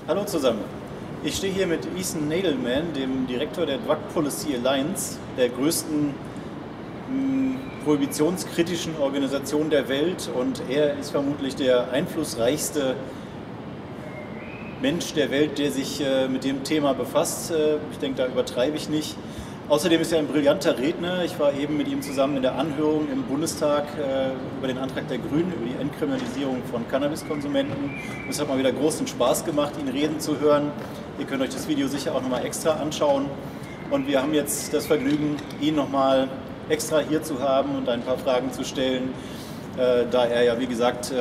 Hallo zusammen. Ich stehe hier mit Nadelmann, dem Direktor der Drug Policy Alliance, der größten prohibitionskritischen Organisation der Welt, und er ist vermutlich der einflussreichste Mensch der Welt, der sich mit dem Thema befasst. Ich denke, da übertreibe ich nicht. Außerdem ist er ein brillanter Redner. Ich war eben mit ihm zusammen in der Anhörung im Bundestag über den Antrag der Grünen über die Entkriminalisierung von Cannabiskonsumenten. Es hat mal wieder großen Spaß gemacht, ihn reden zu hören. Ihr könnt euch das Video sicher auch nochmal extra anschauen. Und wir haben jetzt das Vergnügen, ihn nochmal extra hier zu haben und ein paar Fragen zu stellen, da er ja, wie gesagt,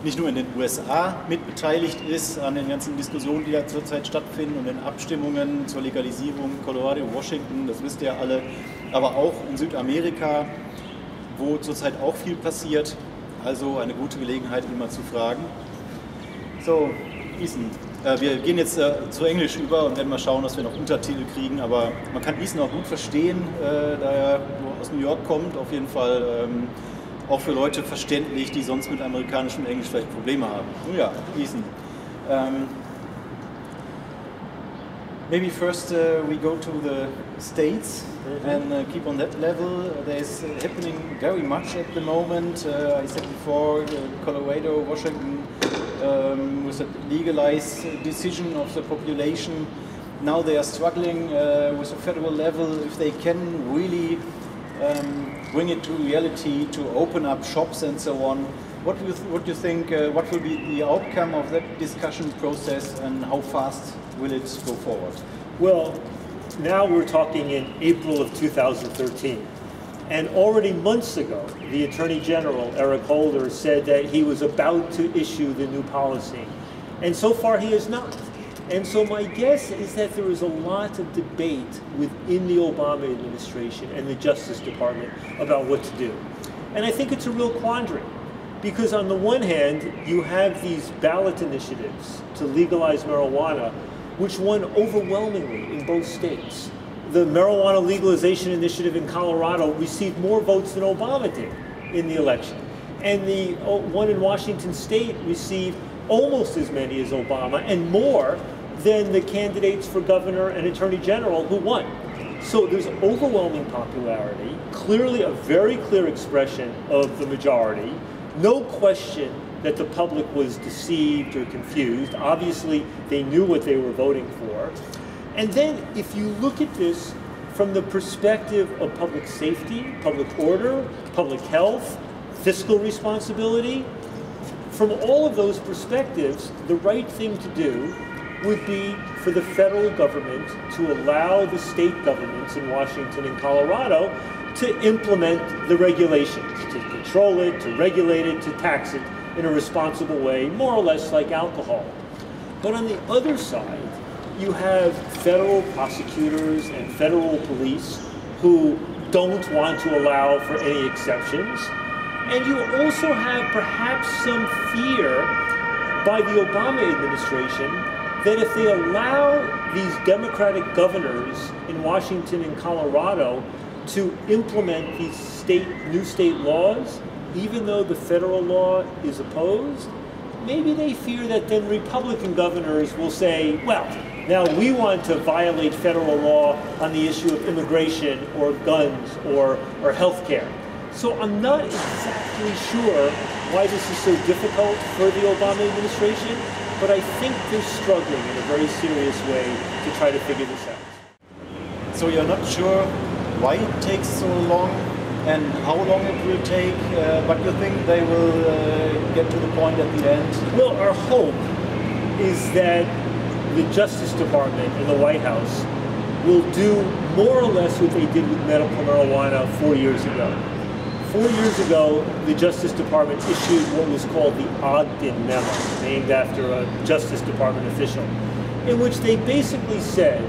nicht nur in den USA mitbeteiligt ist an den ganzen Diskussionen, die da zurzeit stattfinden und den Abstimmungen zur Legalisierung, Colorado, Washington, das wisst ihr alle, aber auch in Südamerika, wo zurzeit auch viel passiert. Also eine gute Gelegenheit, ihn mal zu fragen. So, Ethan, wir gehen jetzt zu Englisch über und werden mal schauen, dass wir noch Untertitel kriegen, aber man kann Ethan auch gut verstehen, da er aus New York kommt, auf jeden Fall auch für Leute verständlich, die sonst mit amerikanischem Englisch vielleicht Probleme haben. Nun ja, Ethan. Maybe first we go to the States and keep on that level. There's happening very much at the moment. I said before, Colorado, Washington, with a legalized decision of the population. Now they are struggling with the federal level if they can really bring it to reality, to open up shops and so on. What do you think, what will be the outcome of that discussion process, and how fast will it go forward? Well, now we're talking in April of 2013. And already months ago, the Attorney General, Eric Holder, said that he was about to issue the new policy. And so far he has not. And so my guess is that there is a lot of debate within the Obama administration and the Justice Department about what to do. And I think it's a real quandary, because on the one hand, you have these ballot initiatives to legalize marijuana, which won overwhelmingly in both states. The marijuana legalization initiative in Colorado received more votes than Obama did in the election. And the one in Washington State received almost as many as Obama and more than the candidates for governor and attorney general who won. So there's overwhelming popularity, clearly a very clear expression of the majority, no question that the public was deceived or confused. Obviously, they knew what they were voting for. And then if you look at this from the perspective of public safety, public order, public health, fiscal responsibility, from all of those perspectives, the right thing to do would be for the federal government to allow the state governments in Washington and Colorado to implement the regulations, to control it, to regulate it, to tax it in a responsible way, more or less like alcohol. But on the other side, you have federal prosecutors and federal police who don't want to allow for any exceptions. And you also have perhaps some fear by the Obama administration that if they allow these Democratic governors in Washington and Colorado to implement these new state laws, even though the federal law is opposed, maybe they fear that then Republican governors will say, well, now we want to violate federal law on the issue of immigration or guns or health care. So I'm not exactly sure why this is so difficult for the Obama administration, but I think they're struggling in a very serious way to try to figure this out. So you're not sure why it takes so long and how long it will take, but you think they will get to the point at the end? Well, our hope is that the Justice Department and the White House will do more or less what they did with medical marijuana 4 years ago. 4 years ago, the Justice Department issued what was called the Ogden Memo, named after a Justice Department official, in which they basically said,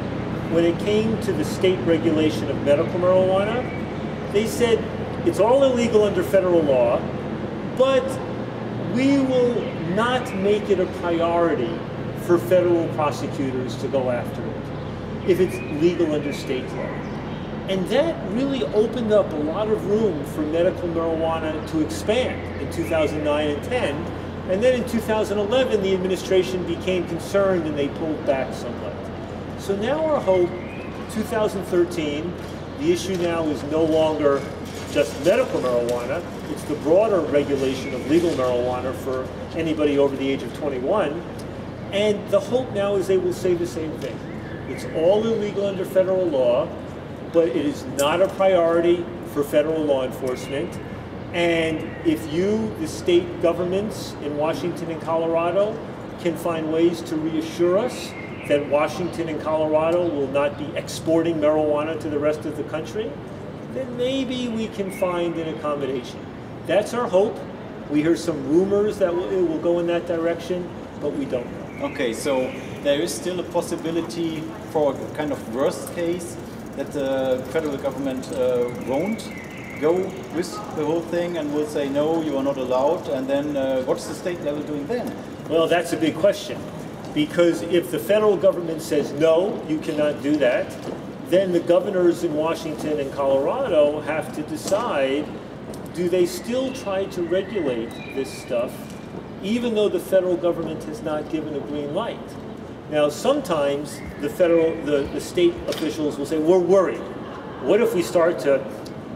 when it came to the state regulation of medical marijuana, they said, it's all illegal under federal law, but we will not make it a priority for federal prosecutors to go after it if it's legal under state law. And that really opened up a lot of room for medical marijuana to expand in 2009 and 10, And then in 2011, the administration became concerned and they pulled back somewhat. So now our hope, 2013, the issue now is no longer just medical marijuana, it's the broader regulation of legal marijuana for anybody over the age of 21. And the hope now is they will say the same thing. It's all illegal under federal law, but it is not a priority for federal law enforcement. And if you, the state governments in Washington and Colorado, can find ways to reassure us that Washington and Colorado will not be exporting marijuana to the rest of the country, then maybe we can find an accommodation. That's our hope. We hear some rumors that it will go in that direction, but we don't know. Okay, so there is still a possibility for a kind of worst case that the federal government won't go with the whole thing and will say, no, you are not allowed, and then what's the state level doing then? Well, that's a big question, because if the federal government says, no, you cannot do that, then the governors in Washington and Colorado have to decide, do they still try to regulate this stuff, even though the federal government has not given a green light? Now, sometimes the state officials will say, we're worried. What if we start to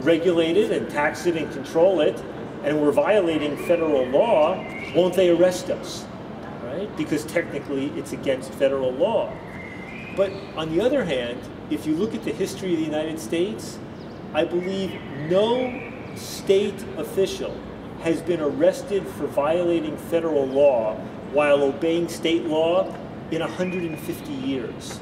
regulate it and tax it and control it, and we're violating federal law? Won't they arrest us, right? Because technically it's against federal law. But on the other hand, if you look at the history of the United States, I believe no state official has been arrested for violating federal law while obeying state law in 150 years.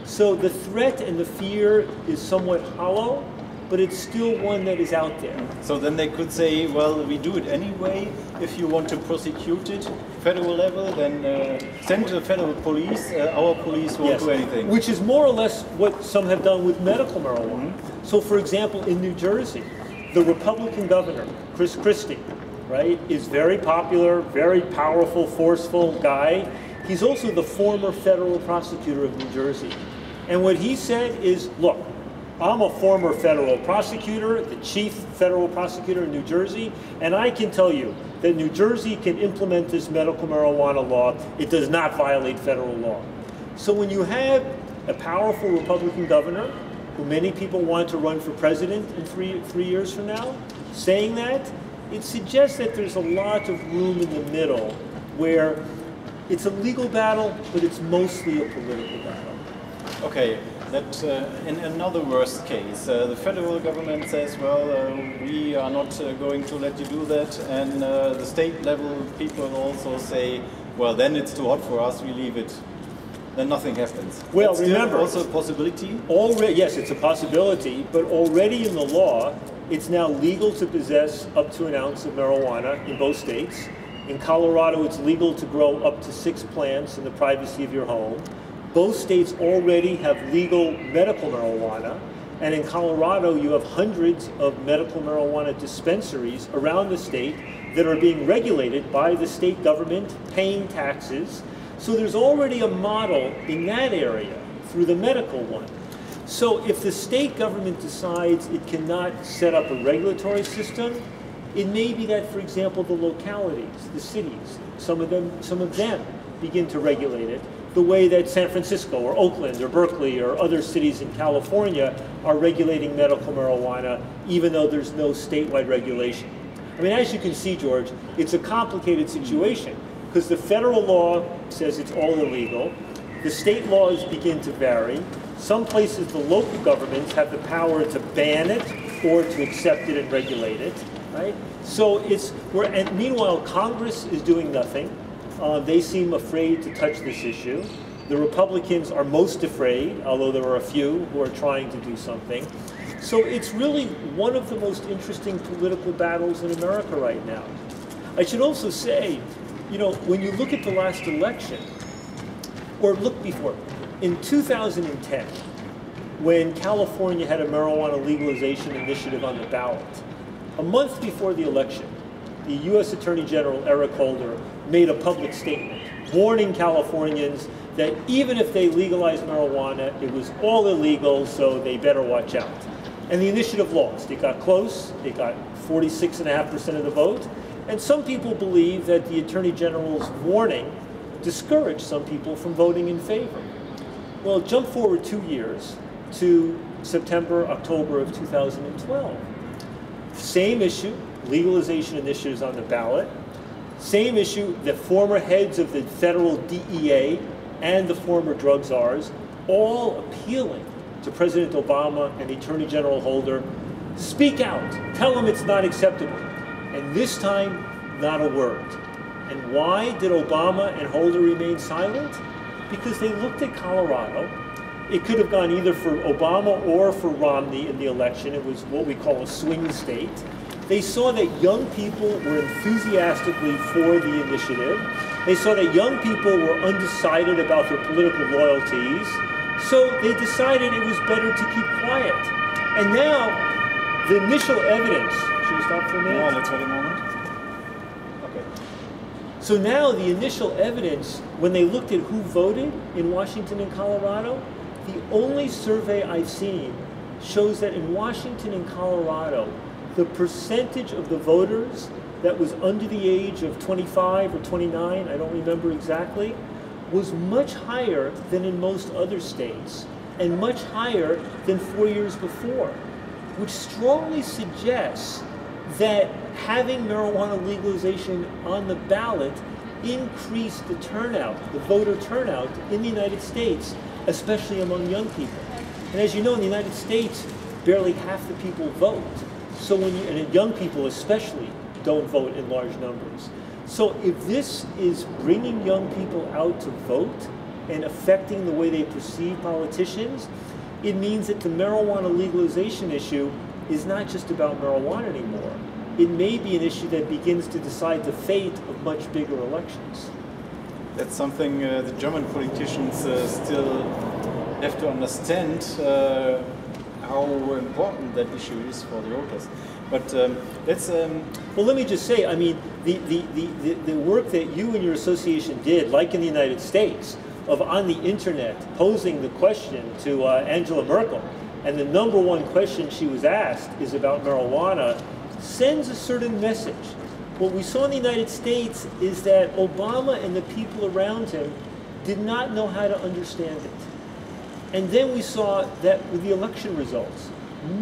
So the threat and the fear is somewhat hollow, but it's still one that is out there. So then they could say, well, we do it anyway. If you want to prosecute it, federal level, then send the federal police. Our police won't do anything. Which is more or less what some have done with medical marijuana. So for example, in New Jersey, the Republican governor, Chris Christie, right, is very popular, very powerful, forceful guy. He's also the former federal prosecutor of New Jersey. And what he said is, look, I'm a former federal prosecutor, the chief federal prosecutor in New Jersey, and I can tell you that New Jersey can implement this medical marijuana law. It does not violate federal law. So when you have a powerful Republican governor, who many people want to run for president in three years from now, saying that, it suggests that there's a lot of room in the middle where it's a legal battle, but it's mostly a political battle. Okay. That in another worst case, the federal government says, well, we are not going to let you do that, and the state level people also say, well, then it's too hot for us, we leave it. Then nothing happens. Well, that's remember, also a possibility? Yes, it's a possibility, but already in the law, it's now legal to possess up to an ounce of marijuana in both states. In Colorado, it's legal to grow up to 6 plants in the privacy of your home. Both states already have legal medical marijuana, and in Colorado you have hundreds of medical marijuana dispensaries around the state that are being regulated by the state government, paying taxes. So there's already a model in that area through the medical one. So if the state government decides it cannot set up a regulatory system, it may be that, for example, the localities, the cities, some of them begin to regulate it, the way that San Francisco or Oakland or Berkeley or other cities in California are regulating medical marijuana, even though there's no statewide regulation. I mean, as you can see, George, it's a complicated situation because the federal law says it's all illegal. The state laws begin to vary. Some places the local governments have the power to ban it or to accept it and regulate it, right? So and meanwhile, Congress is doing nothing. They seem afraid to touch this issue. The Republicans are most afraid, although there are a few who are trying to do something. So it's really one of the most interesting political battles in America right now. I should also say, you know, when you look at the last election, or look before, in 2010, when California had a marijuana legalization initiative on the ballot, a month before the election, the U.S. Attorney General, Eric Holder, made a public statement warning Californians that even if they legalized marijuana, it was all illegal, so they better watch out. And the initiative lost. It got close. It got 46.5% of the vote. And some people believe that the Attorney General's warning discouraged some people from voting in favor. Well, jump forward 2 years to September, October of 2012. Same issue, legalization initiatives on the ballot. Same issue, the former heads of the federal DEA and the former drug czars all appealing to President Obama and the Attorney General Holder, speak out, tell them it's not acceptable. And this time, not a word. And why did Obama and Holder remain silent? Because they looked at Colorado. It could have gone either for Obama or for Romney in the election. It was what we call a swing state. They saw that young people were enthusiastically for the initiative. They saw that young people were undecided about their political loyalties. So they decided it was better to keep quiet. And now, the initial evidence, should we stop for a minute? Yeah, let's wait a moment. Okay. So now the initial evidence, when they looked at who voted in Washington and Colorado, the only survey I've seen shows that in Washington and Colorado, the percentage of the voters that was under the age of 25 or 29, I don't remember exactly, was much higher than in most other states and much higher than 4 years before, which strongly suggests that having marijuana legalization on the ballot increased the turnout, the voter turnout in the United States, especially among young people. And as you know, in the United States, barely half the people vote. So and young people especially don't vote in large numbers. So if this is bringing young people out to vote and affecting the way they perceive politicians, it means that the marijuana legalization issue is not just about marijuana anymore. It may be an issue that begins to decide the fate of much bigger elections. That's something the German politicians still have to understand how important that issue is for the voters. But let's... Well, let me just say, I mean, the work that you and your association did, like in the United States, of on the internet posing the question to Angela Merkel, and the #1 question she was asked is about marijuana, sends a certain message. What we saw in the United States is that Obama and the people around him did not know how to understand it. And then we saw that with the election results,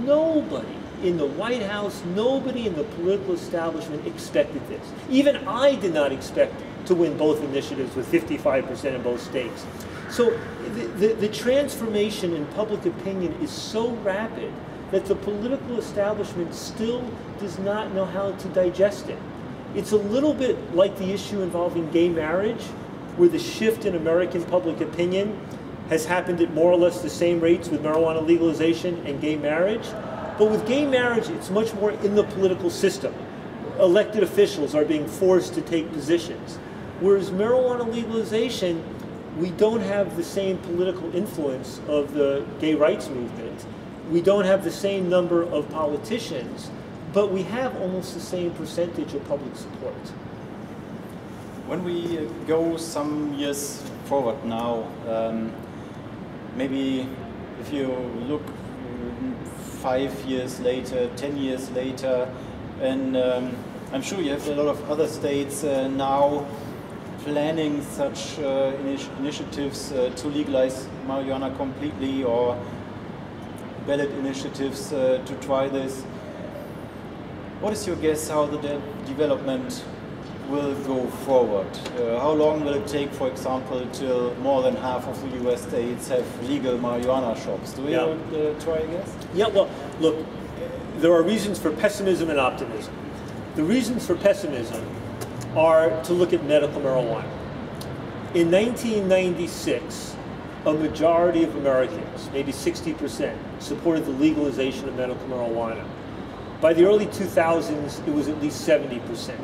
nobody in the White House, nobody in the political establishment expected this. Even I did not expect to win both initiatives with 55% in both states. So the transformation in public opinion is so rapid that the political establishment still does not know how to digest it. It's a little bit like the issue involving gay marriage, where the shift in American public opinion has happened at more or less the same rates with marijuana legalization and gay marriage. But with gay marriage, it's much more in the political system. Elected officials are being forced to take positions. Whereas marijuana legalization, we don't have the same political influence of the gay rights movement. We don't have the same number of politicians, but we have almost the same percentage of public support. When we go some years forward now, maybe if you look 5 years later, 10 years later, and I'm sure you have a lot of other states now planning such initiatives to legalize marijuana completely, or ballot initiatives to try this. What is your guess how the development will go forward? How long will it take, for example, till more than half of the US states have legal marijuana shops? Do we try a guess? Yeah, well, look, there are reasons for pessimism and optimism. The reasons for pessimism are to look at medical marijuana. In 1996, a majority of Americans, maybe 60%, supported the legalization of medical marijuana. By the early 2000s, it was at least 70%.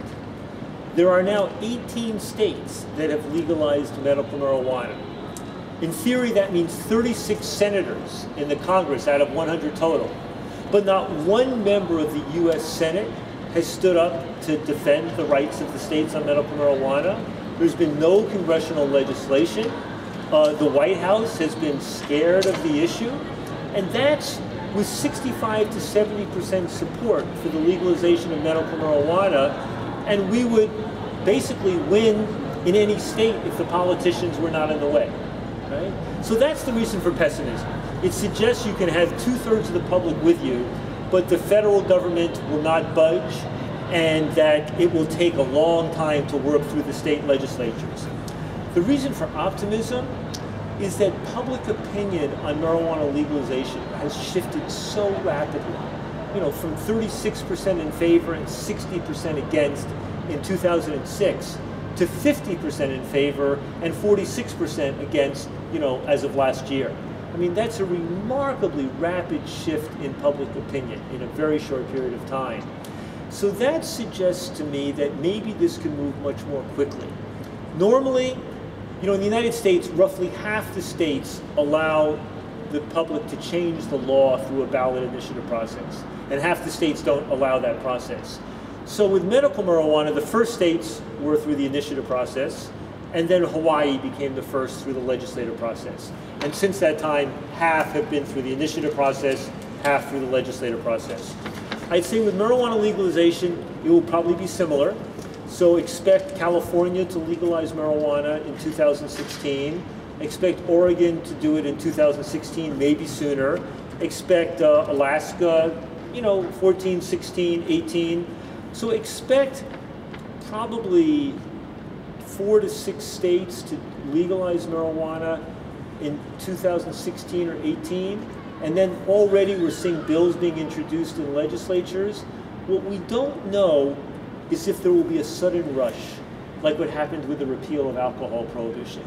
There are now 18 states that have legalized medical marijuana. In theory, that means 36 senators in the Congress out of 100 total. But not one member of the US Senate has stood up to defend the rights of the states on medical marijuana. There's been no congressional legislation. The White House has been scared of the issue. And that's with 65 to 70% support for the legalization of medical marijuana. and we would basically win in any state if the politicians were not in the way. Right? So that's the reason for pessimism. It suggests you can have 2/3 of the public with you, but the federal government will not budge, and that it will take a long time to work through the state legislatures. The reason for optimism is that public opinion on marijuana legalization has shifted so rapidly. You know, from 36% in favor and 60% against in 2006 to 50% in favor and 46% against, you know, as of last year. I mean, that's a remarkably rapid shift in public opinion in a very short period of time. So that suggests to me that maybe this can move much more quickly. Normally, you know, in the United States, roughly half the states allow the public to change the law through a ballot initiative process, and half the states don't allow that process. So with medical marijuana, the first states were through the initiative process, and then Hawaii became the first through the legislative process. And since that time, half have been through the initiative process, half through the legislative process. I'd say with marijuana legalization, it will probably be similar. So expect California to legalize marijuana in 2016. Expect Oregon to do it in 2016, maybe sooner. Expect Alaska, you know, 14, 16, 18. So expect probably 4 to 6 states to legalize marijuana in 2016 or 18. And then already we're seeing bills being introduced in legislatures. What we don't know is if there will be a sudden rush, like what happened with the repeal of alcohol prohibition,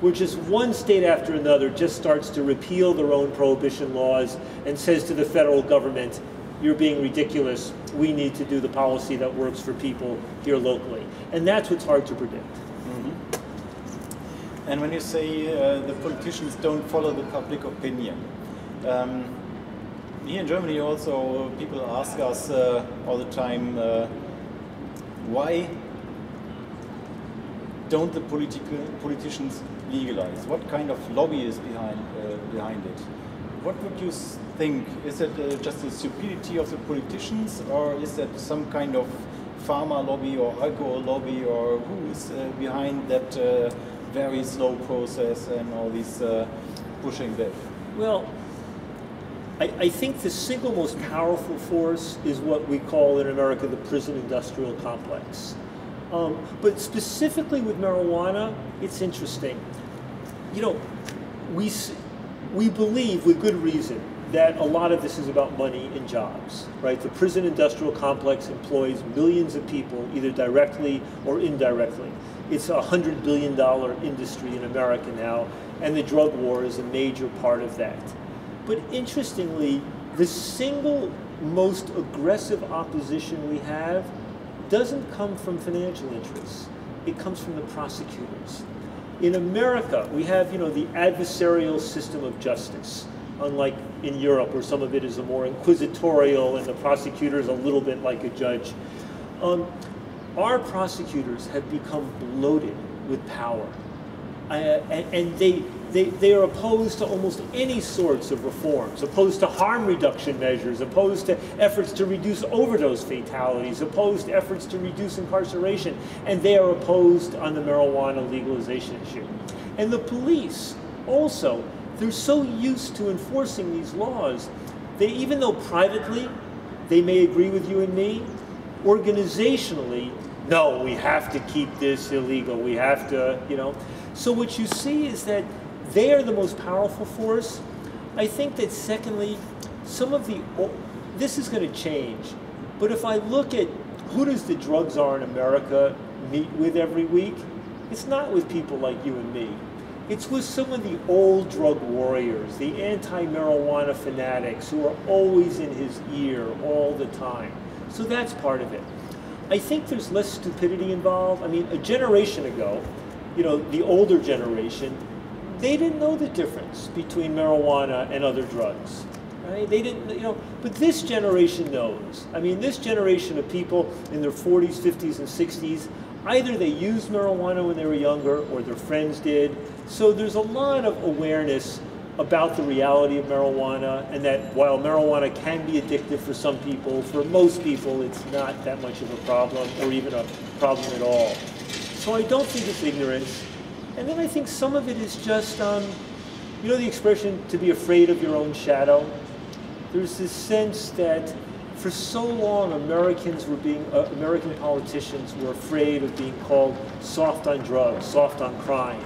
where just one state after another just starts to repeal their own prohibition laws and says to the federal government, you're being ridiculous, we need to do the policy that works for people here locally. And that's what's hard to predict. And when you say the politicians don't follow the public opinion, here in Germany also people ask us all the time, why don't the politicians legalize? What kind of lobby is behind it? What would you think? Is it just the stupidity of the politicians, or is that some kind of pharma lobby or alcohol lobby, or who is behind that very slow process and all this pushing back? Well, I think the single most powerful force is what we call in America the prison industrial complex. But specifically with marijuana, it's interesting. You know, we believe with good reason that a lot of this is about money and jobs, right? The prison industrial complex employs millions of people, either directly or indirectly. It's a $100 billion industry in America now, and the drug war is a major part of that. But interestingly, the single most aggressive opposition we have doesn't come from financial interests. It comes from the prosecutors. In America, we have, you know, the adversarial system of justice, unlike in Europe, where some of it is a more inquisitorial and the prosecutor is a little bit like a judge. Our prosecutors have become bloated with power, and they are opposed to almost any sorts of reforms, opposed to harm reduction measures, opposed to efforts to reduce overdose fatalities, opposed to efforts to reduce incarceration, and they are opposed on the marijuana legalization issue. And the police also, they're so used to enforcing these laws, they, even though privately they may agree with you and me, organizationally, no, we have to keep this illegal, we have to, you know. So what you see is that they are the most powerful force. I think that secondly, some of the, this is going to change, but if I look at who does the drug czar in America meet with every week, it's not with people like you and me. It's with some of the old drug warriors, the anti-marijuana fanatics who are always in his ear all the time. So that's part of it. I think there's less stupidity involved. I mean, a generation ago, you know, the older generation, they didn't know the difference between marijuana and other drugs, right? They didn't, you know, but this generation knows. I mean, this generation of people in their 40s, 50s, and 60s, either they used marijuana when they were younger or their friends did. So there's a lot of awareness about the reality of marijuana, and that while marijuana can be addictive for some people, for most people it's not that much of a problem or even a problem at all. So I don't think it's ignorance. And then I think some of it is just, you know the expression, to be afraid of your own shadow? There's this sense that for so long American politicians were afraid of being called soft on drugs, soft on crime.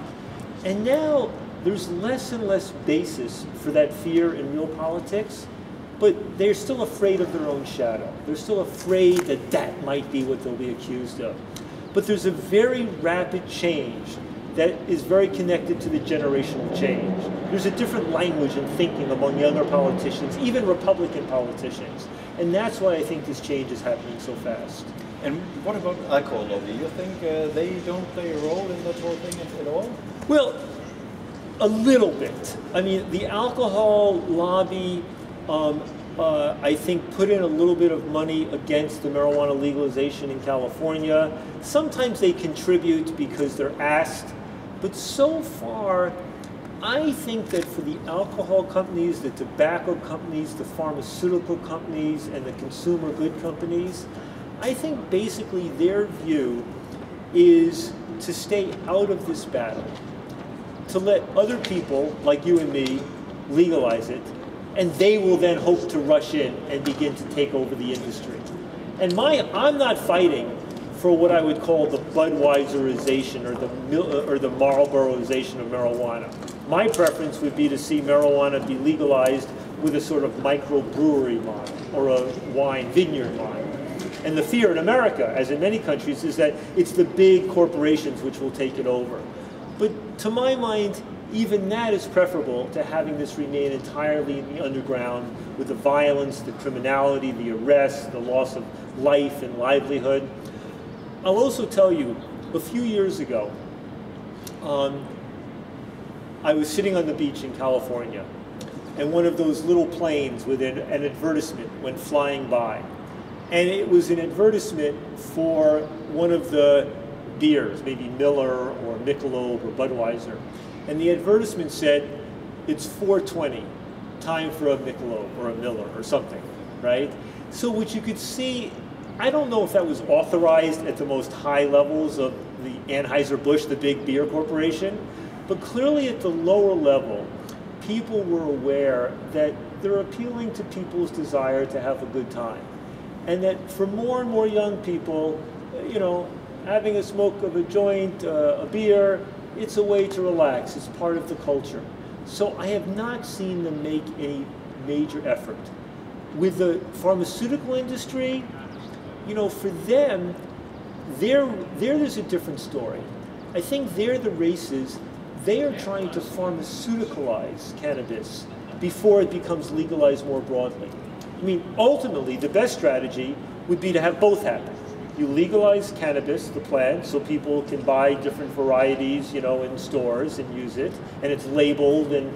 And now there's less and less basis for that fear in real politics, but they're still afraid of their own shadow. They're still afraid that that might be what they'll be accused of. But there's a very rapid change that is very connected to the generational change. There's a different language and thinking among younger politicians, even Republican politicians. And that's why I think this change is happening so fast. And what about alcohol lobby? You think they don't play a role in that whole thing at all? Well, a little bit. I mean, the alcohol lobby, I think, put in a little bit of money against the marijuana legalization in California. Sometimes they contribute because they're asked. But so far, I think that for the alcohol companies, the tobacco companies, the pharmaceutical companies, and the consumer good companies, I think basically their view is to stay out of this battle, to let other people like you and me legalize it, and they will then hope to rush in and begin to take over the industry. And I'm not fighting for what I would call the Budweiserization or the Marlboroization of marijuana. My preference would be to see marijuana be legalized with a sort of microbrewery model or a wine vineyard model. And the fear in America, as in many countries, is that it's the big corporations which will take it over. But to my mind, even that is preferable to having this remain entirely in the underground with the violence, the criminality, the arrests, the loss of life and livelihood. I'll also tell you, a few years ago, I was sitting on the beach in California, and one of those little planes with an advertisement went flying by. And it was an advertisement for one of the beers, maybe Miller or Michelob or Budweiser. And the advertisement said, it's 4:20, time for a Michelob or a Miller or something, right? So what you could see, I don't know if that was authorized at the most high levels of the Anheuser-Busch, the big beer corporation, but clearly at the lower level, people were aware that they're appealing to people's desire to have a good time. And that for more and more young people, you know, having a smoke of a joint, a beer, it's a way to relax. It's part of the culture. So I have not seen them make any major effort. With the pharmaceutical industry, you know, for them, there's a different story. I think the race is, they are trying to pharmaceuticalize cannabis before it becomes legalized more broadly. I mean, ultimately, the best strategy would be to have both happen. You legalize cannabis, the plant, so people can buy different varieties, you know, in stores and use it, and it's labeled, and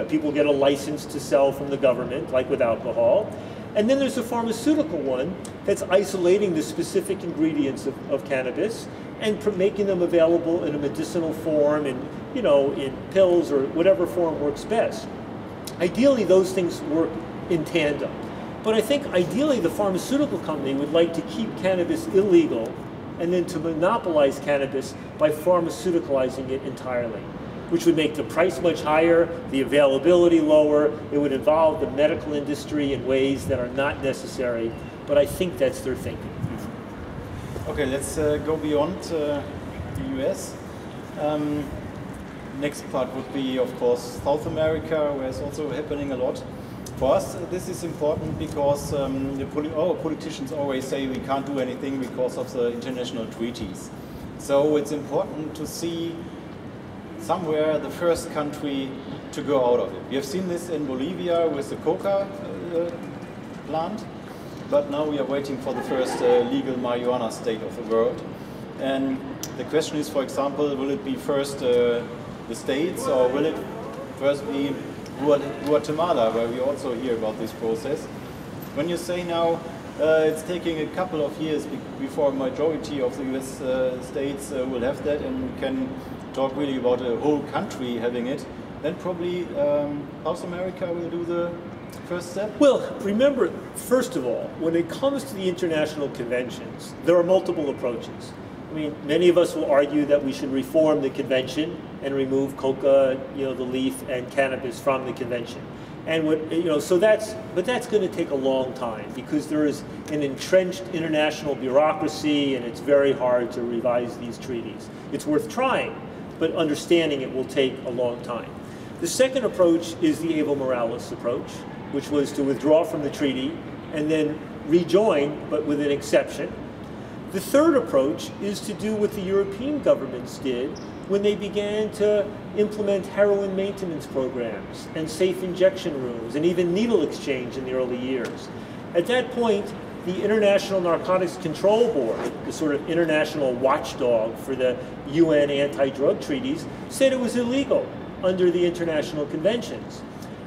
people get a license to sell from the government, like with alcohol. And then there's a pharmaceutical one that's isolating the specific ingredients of cannabis and making them available in a medicinal form, and, you know, in pills or whatever form works best. Ideally, those things work in tandem. But I think ideally the pharmaceutical company would like to keep cannabis illegal and then to monopolize cannabis by pharmaceuticalizing it entirely, which would make the price much higher, the availability lower. It would involve the medical industry in ways that are not necessary, but I think that's their thinking. Okay, let's go beyond the US. Next part would be, of course, South America, where it's also happening a lot. For us, this is important because our politicians always say we can't do anything because of the international treaties. So it's important to see somewhere the first country to go out of it. We have seen this in Bolivia with the coca plant, but now we are waiting for the first legal marijuana state of the world. And the question is, for example, will it be first the states, or will it first be Guatemala, where we also hear about this process? When you say now it's taking a couple of years before a majority of the US states will have that, and we can talk really about a whole country having it, then probably South America will do the first step? Well, remember, first of all, when it comes to the international conventions, there are multiple approaches. I mean, many of us will argue that we should reform the convention and remove coca, the leaf, and cannabis from the convention. And but that's going to take a long time because there is an entrenched international bureaucracy, and it's very hard to revise these treaties. It's worth trying, but understanding it will take a long time. The second approach is the Evo Morales approach, which was to withdraw from the treaty and then rejoin, but with an exception. The third approach is to do what the European governments did when they began to implement heroin maintenance programs and safe injection rooms and even needle exchange in the early years. At that point, the International Narcotics Control Board, the sort of international watchdog for the UN anti-drug treaties, said it was illegal under the international conventions.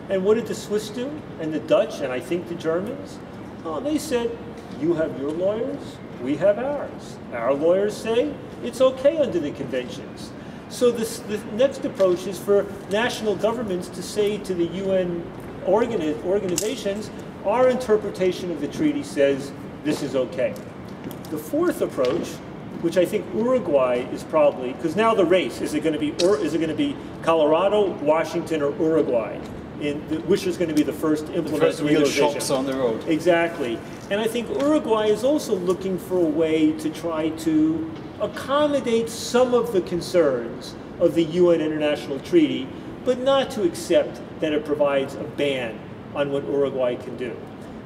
And what did the Swiss do? And the Dutch, and I think the Germans? Oh, they said, you have your lawyers, we have ours. Our lawyers say it's okay under the conventions. So the next approach is for national governments to say to the UN organizations, our interpretation of the treaty says this is okay. The fourth approach, which I think Uruguay is probably, because now the race, is it going to be Colorado, Washington, or Uruguay? Which is going to be the first to implement the first real shops on the road. Exactly. And I think Uruguay is also looking for a way to try to accommodate some of the concerns of the UN International Treaty, but not to accept that it provides a ban on what Uruguay can do.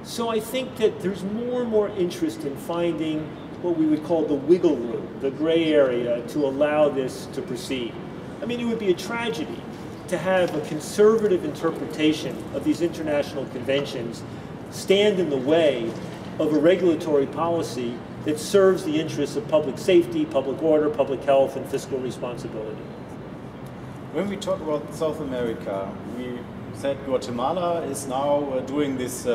So I think that there's more and more interest in finding what we would call the wiggle room, the gray area, to allow this to proceed. I mean, it would be a tragedy to have a conservative interpretation of these international conventions stand in the way of a regulatory policy that serves the interests of public safety, public order, public health, and fiscal responsibility. When we talk about South America, we said Guatemala is now doing this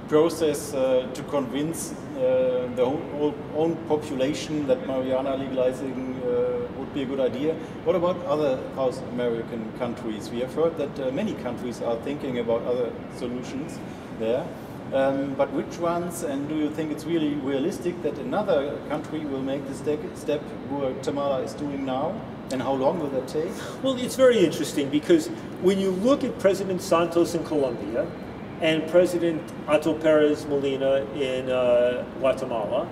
process to convince the own population that marijuana legalizing would be a good idea. What about other South American countries? We have heard that many countries are thinking about other solutions there. But which ones, and do you think it's really realistic that another country will make the step Guatemala is doing now? And how long will that take? Well, it's very interesting because when you look at President Santos in Colombia and President Otto Perez Molina in Guatemala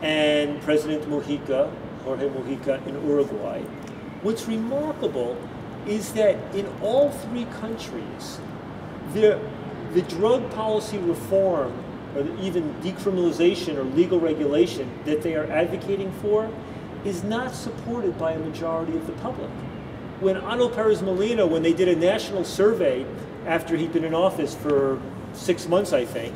and President Jorge Mujica in Uruguay, what's remarkable is that in all three countries, the drug policy reform or even decriminalization or legal regulation that they are advocating for is not supported by a majority of the public. When Otto Perez Molina, when they did a national survey after he'd been in office for 6 months, I think,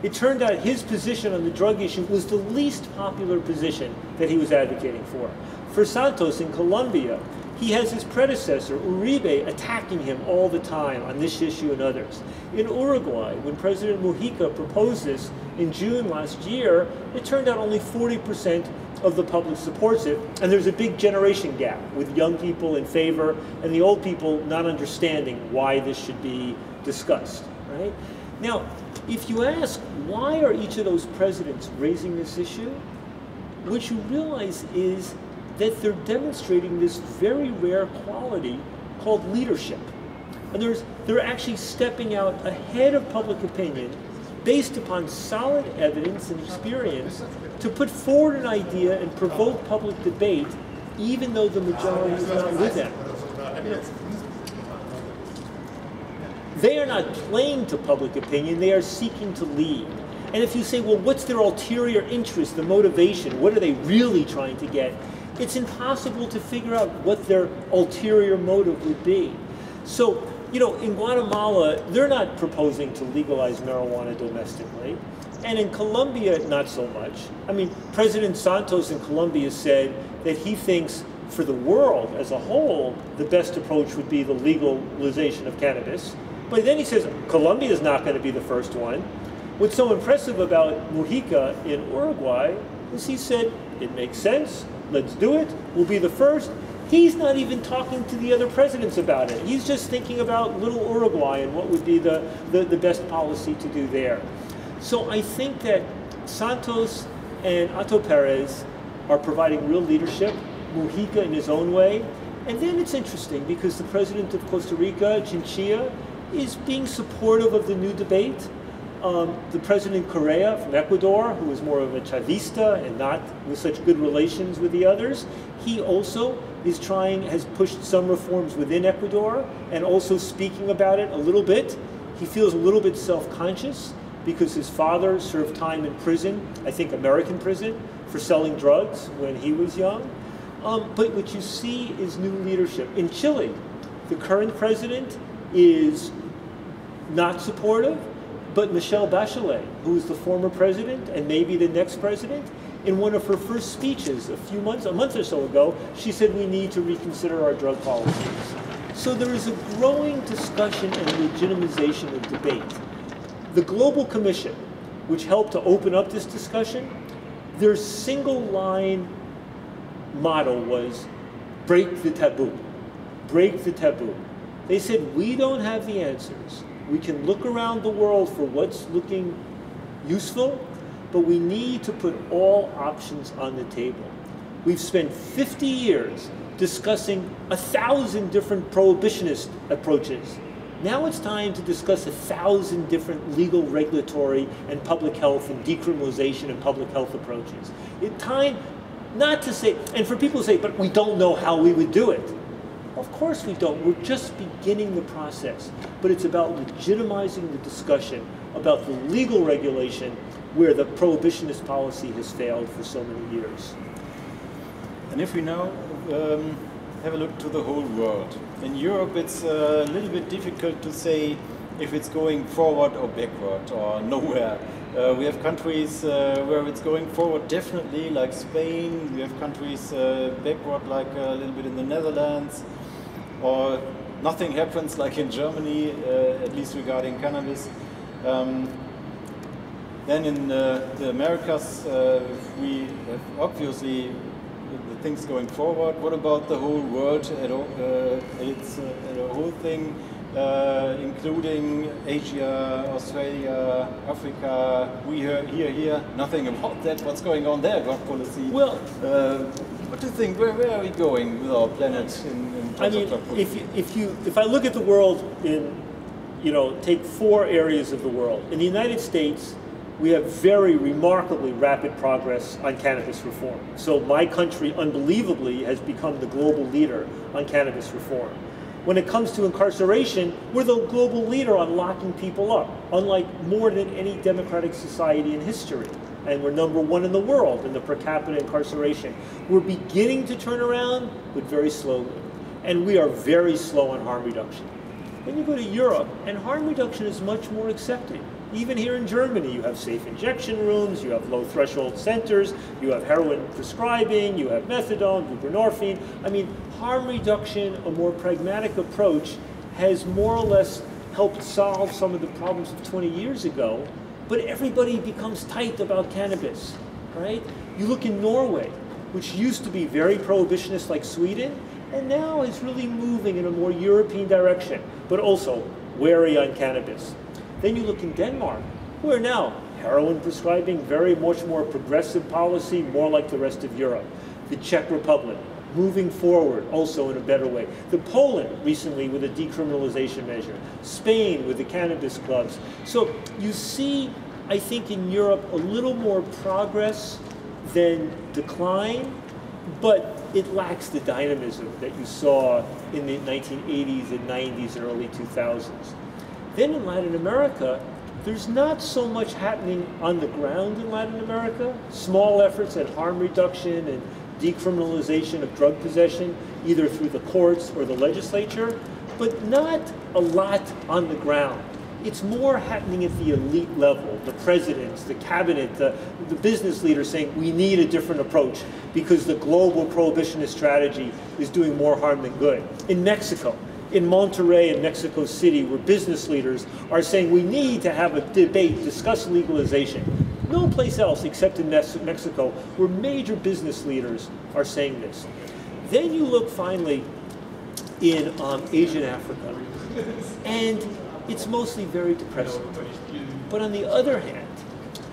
it turned out his position on the drug issue was the least popular position that he was advocating for. For Santos in Colombia, he has his predecessor, Uribe, attacking him all the time on this issue and others. In Uruguay, when President Mujica proposed this in June last year, it turned out only 40% of the public supports it, and there's a big generation gap with young people in favor and the old people not understanding why this should be discussed, right? Now, if you ask why are each of those presidents raising this issue, what you realize is that they're demonstrating this very rare quality called leadership. And they're actually stepping out ahead of public opinion based upon solid evidence and experience to put forward an idea and provoke public debate, even though the majority is not with them. They are not playing to public opinion, they are seeking to lead. And if you say, well, what's their ulterior interest, the motivation, what are they really trying to get? It's impossible to figure out what their ulterior motive would be. So, in Guatemala, they're not proposing to legalize marijuana domestically. And in Colombia, not so much. I mean, President Santos in Colombia said that he thinks for the world as a whole, the best approach would be the legalization of cannabis. But then he says, Colombia is not going to be the first one. What's so impressive about Mujica in Uruguay is he said, it makes sense, let's do it, we'll be the first. He's not even talking to the other presidents about it. He's just thinking about little Uruguay and what would be the best policy to do there. So I think that Santos and Otto Perez are providing real leadership, Mujica in his own way. And then it's interesting because the president of Costa Rica, Chinchilla, is being supportive of the new debate. The president Correa from Ecuador, who is more of a Chavista and not with such good relations with the others, he also is has pushed some reforms within Ecuador and also speaking about it a little bit. He feels a little bit self-conscious because his father served time in prison, I think American prison, for selling drugs when he was young. But what you see is new leadership. In Chile, the current president is not supportive, but Michelle Bachelet, who is the former president and maybe the next president, in one of her first speeches a month or so ago, she said we need to reconsider our drug policies. So there is a growing discussion and legitimization of debate. The Global Commission, which helped to open up this discussion, their single line motto was break the taboo, break the taboo. They said we don't have the answers. We can look around the world for what's looking useful, but we need to put all options on the table. We've spent 50 years discussing 1,000 different prohibitionist approaches. Now it's time to discuss 1,000 different legal, regulatory, and public health and decriminalization and public health approaches. It's time not to say, and for people to say, but we don't know how we would do it. Of course we don't. We're just beginning the process. But it's about legitimizing the discussion about the legal regulation where the prohibitionist policy has failed for so many years. And if we now have a look to the whole world. In Europe, it's a little bit difficult to say if it's going forward or backward or nowhere. We have countries where it's going forward definitely, like Spain. We have countries backward, like a little bit in the Netherlands. Or nothing happens, like in Germany, at least regarding cannabis. Then in the Americas, we have obviously the things going forward. What about the whole world? It's the whole thing, including Asia, Australia, Africa. We hear nothing about that. What's going on there? Drug policy. Well, what do you think? Where are we going with our planet in terms of drug policy? If I look at the world in, take 4 areas of the world. In the United States, we have very remarkably rapid progress on cannabis reform. So my country, unbelievably, has become the global leader on cannabis reform. When it comes to incarceration, we're the global leader on locking people up, unlike more than any democratic society in history. And we're #1 in the world in the per capita incarceration. We're beginning to turn around, but very slowly. And we are very slow on harm reduction. Then you go to Europe, and harm reduction is much more accepted. Even here in Germany, you have safe injection rooms, you have low threshold centers, you have heroin prescribing, you have methadone, buprenorphine. I mean, harm reduction, a more pragmatic approach, has more or less helped solve some of the problems of 20 years ago, but everybody becomes tight about cannabis, right? You look in Norway, which used to be very prohibitionist like Sweden, and now is really moving in a more European direction, but also wary on cannabis. Then you look in Denmark, who are now heroin prescribing, very much more progressive policy, more like the rest of Europe. The Czech Republic, moving forward also in a better way. The Poland recently with a decriminalization measure. Spain with the cannabis clubs. So you see, I think in Europe, a little more progress than decline, but it lacks the dynamism that you saw in the 1980s and 90s and early 2000s. Then in Latin America, there's not so much happening on the ground in Latin America. Small efforts at harm reduction and decriminalization of drug possession, either through the courts or the legislature, but not a lot on the ground. It's more happening at the elite level, the presidents, the cabinet, the business leaders saying we need a different approach because the global prohibitionist strategy is doing more harm than good. In Mexico, in Monterrey and Mexico City, where business leaders are saying we need to have a debate, discuss legalization. No place else except in Mexico where major business leaders are saying this. Then you look finally in Asia and Africa, and it's mostly very depressing. But on the other hand,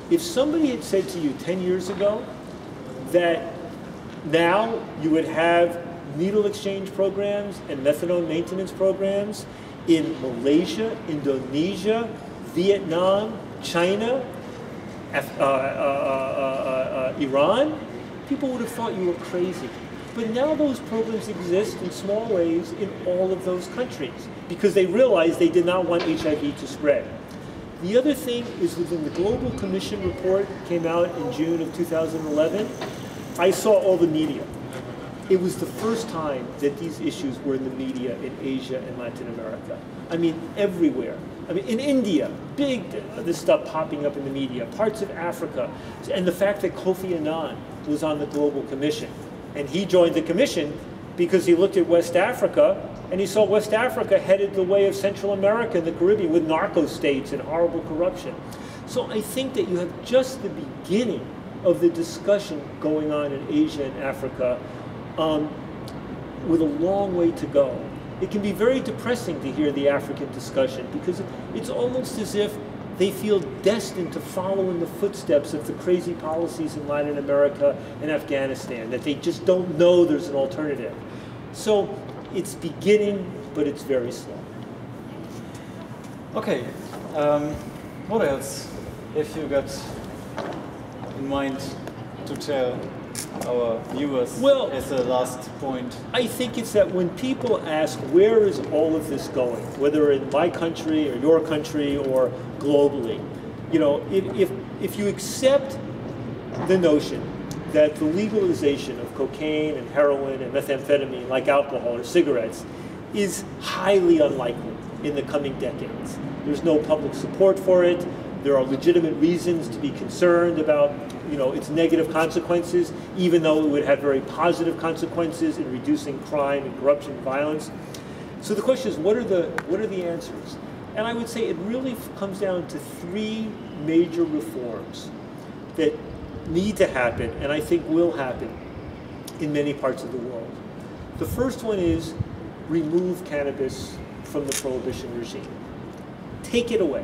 if somebody had said to you 10 years ago that now you would have needle exchange programs and methadone maintenance programs in Malaysia, Indonesia, Vietnam, China, Iran, people would have thought you were crazy. But now those programs exist in small ways in all of those countries because they realized they did not want HIV to spread. The other thing is within the Global Commission report came out in June of 2011, I saw all the media. It was the first time that these issues were in the media in Asia and Latin America. I mean, everywhere. I mean, in India, this stuff popping up in the media, parts of Africa, and the fact that Kofi Annan was on the Global Commission. And he joined the commission because he looked at West Africa and he saw West Africa headed the way of Central America and the Caribbean with narco states and horrible corruption. So I think that you have just the beginning of the discussion going on in Asia and Africa with a long way to go. It can be very depressing to hear the African discussion because it's almost as if they feel destined to follow in the footsteps of the crazy policies in Latin America and Afghanistan, that they just don't know there's an alternative. So it's beginning, but it's very slow. Okay, what else have you got in mind to tell our viewers as a last point? I think it's that when people ask, where is all of this going, whether in my country or your country or globally, you know, if you accept the notion that the legalization of cocaine and heroin and methamphetamine, like alcohol or cigarettes, is highly unlikely in the coming decades. There's no public support for it. There are legitimate reasons to be concerned about, you know, its negative consequences, even though it would have very positive consequences in reducing crime and corruption and violence. So the question is, what are the answers? And I would say it really comes down to three major reforms that need to happen, and I think will happen in many parts of the world. The first one is remove cannabis from the prohibition regime. Take it away.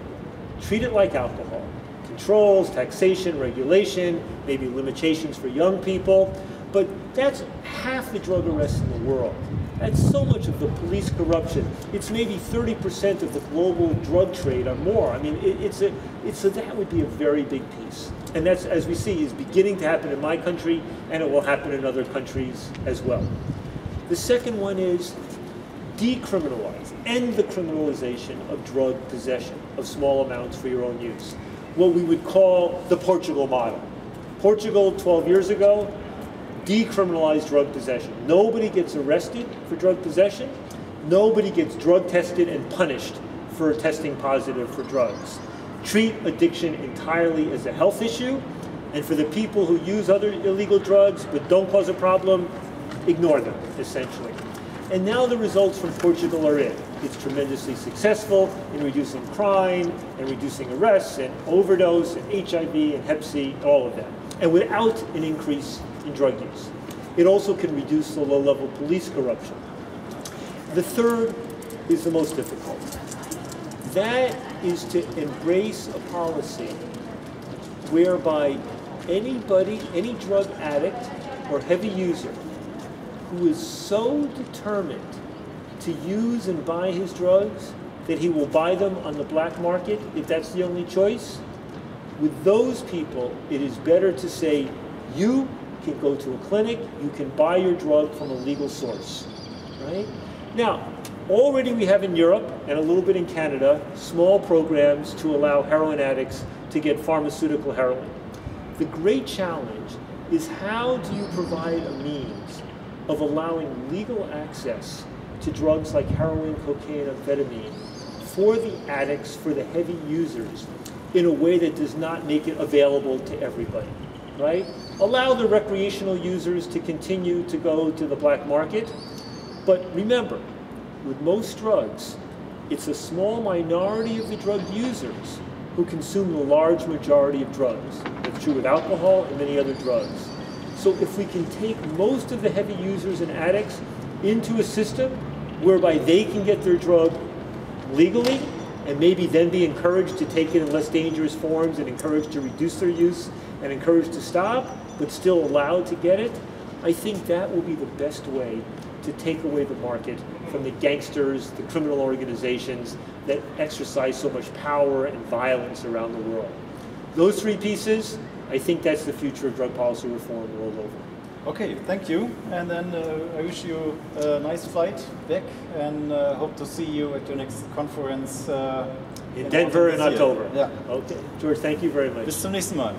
Treat it like alcohol. Controls, taxation, regulation, maybe limitations for young people, but that's half the drug arrests in the world. That's so much of the police corruption. It's maybe 30% of the global drug trade or more. I mean, so that would be a very big piece. And that's, as we see, is beginning to happen in my country, and it will happen in other countries as well. The second one is decriminalize, end the criminalization of drug possession of small amounts for your own use. What we would call the Portugal model. Portugal, 12 years ago, decriminalized drug possession. Nobody gets arrested for drug possession. Nobody gets drug tested and punished for testing positive for drugs. Treat addiction entirely as a health issue, and for the people who use other illegal drugs but don't cause a problem, ignore them, essentially. And now the results from Portugal are in. It's tremendously successful in reducing crime and reducing arrests and overdose and HIV and Hep C, all of that, and without an increase in drug use. It also can reduce the low-level police corruption. The third is the most difficult. That is to embrace a policy whereby anybody, any drug addict or heavy user who is so determined to use and buy his drugs that he will buy them on the black market if that's the only choice, with those people, it is better to say, you can go to a clinic, you can buy your drug from a legal source, right? Now, already we have in Europe, and a little bit in Canada, small programs to allow heroin addicts to get pharmaceutical heroin. The great challenge is, how do you provide a means of allowing legal access to drugs like heroin, cocaine, amphetamine for the addicts, for the heavy users, in a way that does not make it available to everybody, right? Allow the recreational users to continue to go to the black market, but remember, with most drugs, it's a small minority of the drug users who consume the large majority of drugs. That's true with alcohol and many other drugs. So if we can take most of the heavy users and addicts into a system whereby they can get their drug legally and maybe then be encouraged to take it in less dangerous forms and encouraged to reduce their use and encouraged to stop, but still allowed to get it, I think that will be the best way to take away the market from the gangsters, the criminal organizations that exercise so much power and violence around the world. Those three pieces, I think that's the future of drug policy reform world over. Okay, thank you. And then I wish you a nice flight back and hope to see you at your next conference in Denver in October. Yeah. Okay, George, thank you very much. Bis zum nächsten Mal.